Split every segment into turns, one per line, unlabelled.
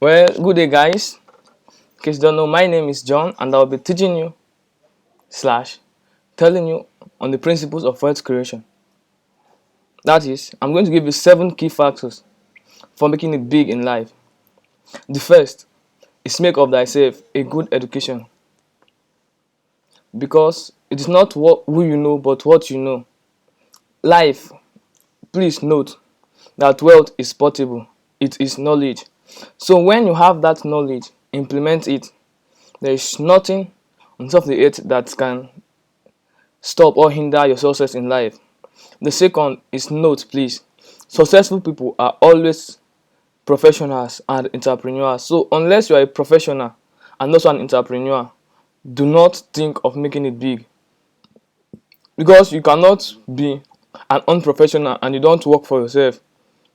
Well, good day, guys. In case you don't know, my name is John, and I'll be teaching you slash telling you on the principles of wealth creation. That is, I'm going to give you 7 key factors for making it big in life. The first is make of thyself a good education, because it is not who you know, but what you know. Life, please note that wealth is portable. It is knowledge. So when you have that knowledge, implement it. There is nothing on top of the earth that can stop or hinder your success in life. The second is note, please. Successful people are always professionals and entrepreneurs. So unless you are a professional and also an entrepreneur, do not think of making it big, because you cannot be an unprofessional and you don't work for yourself.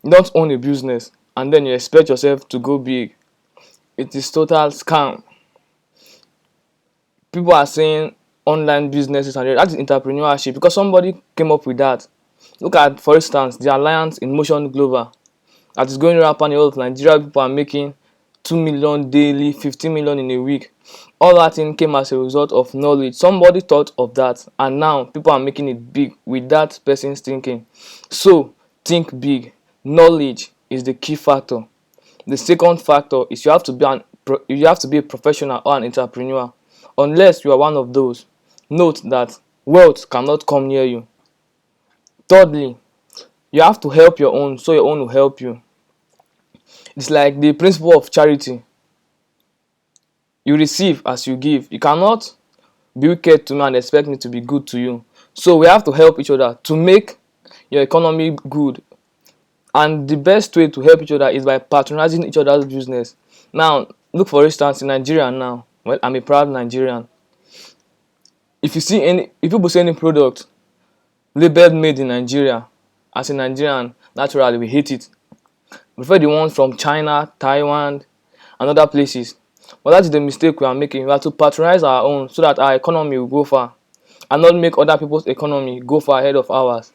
You don't own a business and then you expect yourself to go big. It is total scam. People are saying online businesses and that is entrepreneurship because somebody came up with that. Look at, for instance, the Alliance in Motion Global that is going rampant in all of Nigeria. People are making 2 million daily, 15 million in a week. All that thing came as a result of knowledge. Somebody thought of that, and now people are making it big with that person's thinking. So think big. Knowledge is the key factor. The second factor is you have to be a professional or an entrepreneur. Unless you are one of those, note that wealth cannot come near you. Thirdly, you have to help your own so your own will help you. It's like the principle of charity. You receive as you give. You cannot be wicked to me and expect me to be good to you. So we have to help each other to make your economy good. And the best way to help each other is by patronizing each other's business. Now, look for instance in Nigeria now. Well, I'm a proud Nigerian. If people see any product labeled made in Nigeria, as a Nigerian, naturally we hate it. We prefer the ones from China, Taiwan, and other places. But that is the mistake we are making. We have to patronize our own so that our economy will go far, and not make other people's economy go far ahead of ours.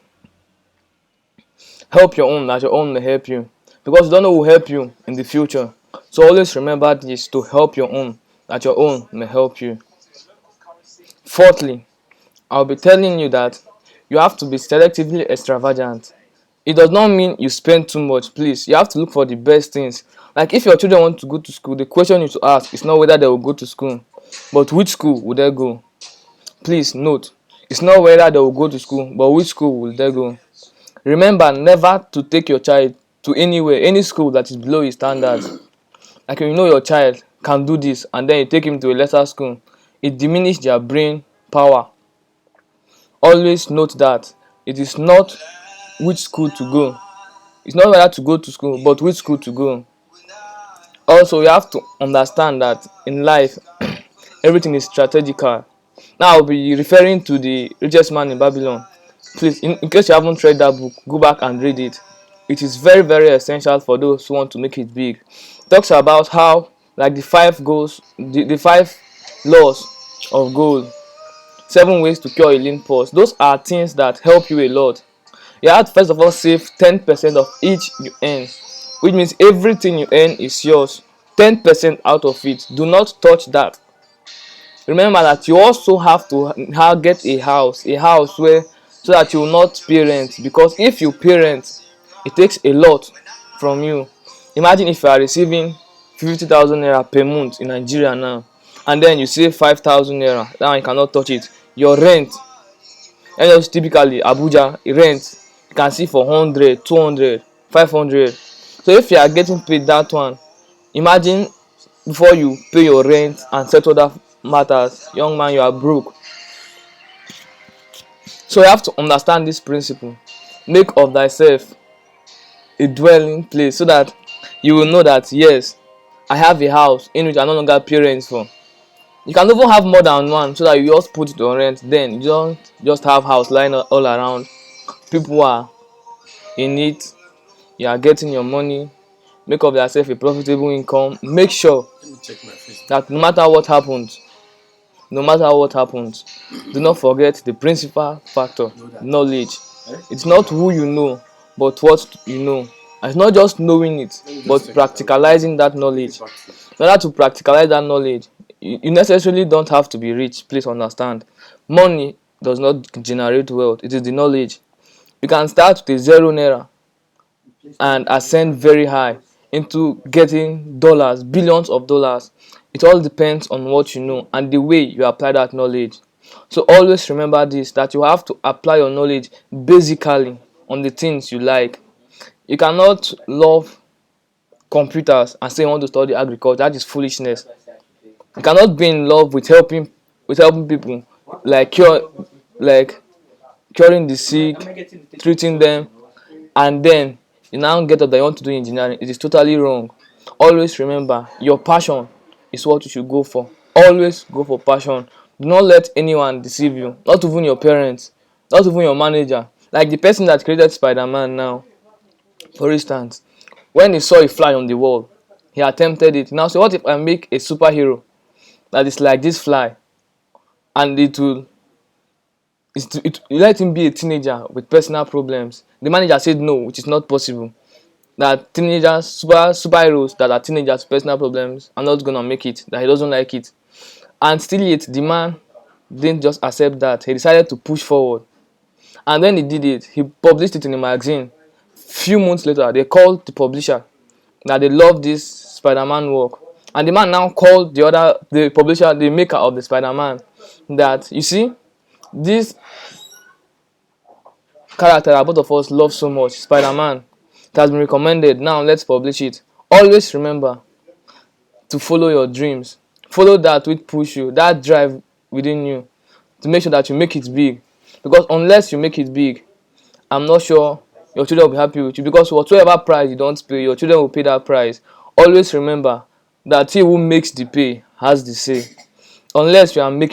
Help your own that your own may help you, because you don't know who will help you in the future. So always remember this, to help your own that your own may help you. Fourthly, I'll be telling you that you have to be selectively extravagant. It does not mean you spend too much. Please, you have to look for the best things. Like if your children want to go to school, the question you to ask is not whether they will go to school, but which school will they go. Please note, it's not whether they will go to school, but which school will they go. Remember never to take your child to any school that is below his standards. Like you know your child can do this and then you take him to a lesser school, it diminishes their brain power. Always note that it is not which school to go. It's not whether to go to school, but which school to go. Also, you have to understand that in life, everything is strategical. Now, I'll be referring to the richest man in Babylon. Please, in case you haven't read that book, go back and read it. It is very, very essential for those who want to make it big. It talks about how, like the 5 laws of gold, 7 ways to cure a lean pulse. Those are things that help you a lot. You have to first of all save 10% of each you earn, which means everything you earn is yours. 10% out of it. Do not touch that. Remember that you also have to get a house where, so that you will not pay rent, because if you pay rent, it takes a lot from you. Imagine if you are receiving 50,000 naira per month in Nigeria now, and then you save 5,000 naira. Now you cannot touch it. Your rent, and just typically Abuja rent, you can see for 100, 200, 500. So if you are getting paid that one, imagine before you pay your rent and settle other matters, young man, you are broke. So you have to understand this principle. Make of thyself a dwelling place, so that you will know that yes, I have a house in which I no longer pay rent for. You can even have more than one, so that you just put it on rent. Then you don't just have house lying all around. People are in it. You are getting your money. Make of yourself a profitable income. Make sure that no matter what happens, do not forget the principal factor, knowledge. It's not who you know, but what you know, And it's not just knowing it, but practicalizing that knowledge. In order to practicalize that knowledge, you necessarily don't have to be rich. Please understand. Money does not generate wealth, it is the knowledge. You can start with a zero naira and ascend very high into getting dollars, billions of dollars. It all depends on what you know and the way you apply that knowledge. So always remember this, that you have to apply your knowledge basically on the things you like. You cannot love computers and say you want to study agriculture. That is foolishness. You cannot be in love with helping people, like like curing the sick, treating them, and then you now get up that you want to do engineering. It is totally wrong. Always remember, your passion is what you should go for. Always go for passion. Do not let anyone deceive you, not even your parents, not even your manager. Like the person that created Spider-Man now, for instance, when he saw a fly on the wall, he attempted it. Now, so what if I make a superhero that is like this fly, and you let him be a teenager with personal problems? The manager said no, which is not possible. That teenagers, superheroes that are teenagers with personal problems are not gonna make it. That he doesn't like it, and still yet the man didn't just accept that. He decided to push forward, and when he did it, he published it in a magazine. Few months later, they called the publisher that they love this Spider-Man work, and the man now called the publisher, the maker of the Spider-Man, that you see this character that both of us love so much, Spider-Man, it has been recommended. Now let's publish it. Always remember to follow your dreams. Follow that which push you, that drive within you, to make sure that you make it big. Because unless you make it big, I'm not sure your children will be happy with you, because whatsoever price you don't pay, your children will pay that price. Always remember that he who makes the pay has the say. Unless you are making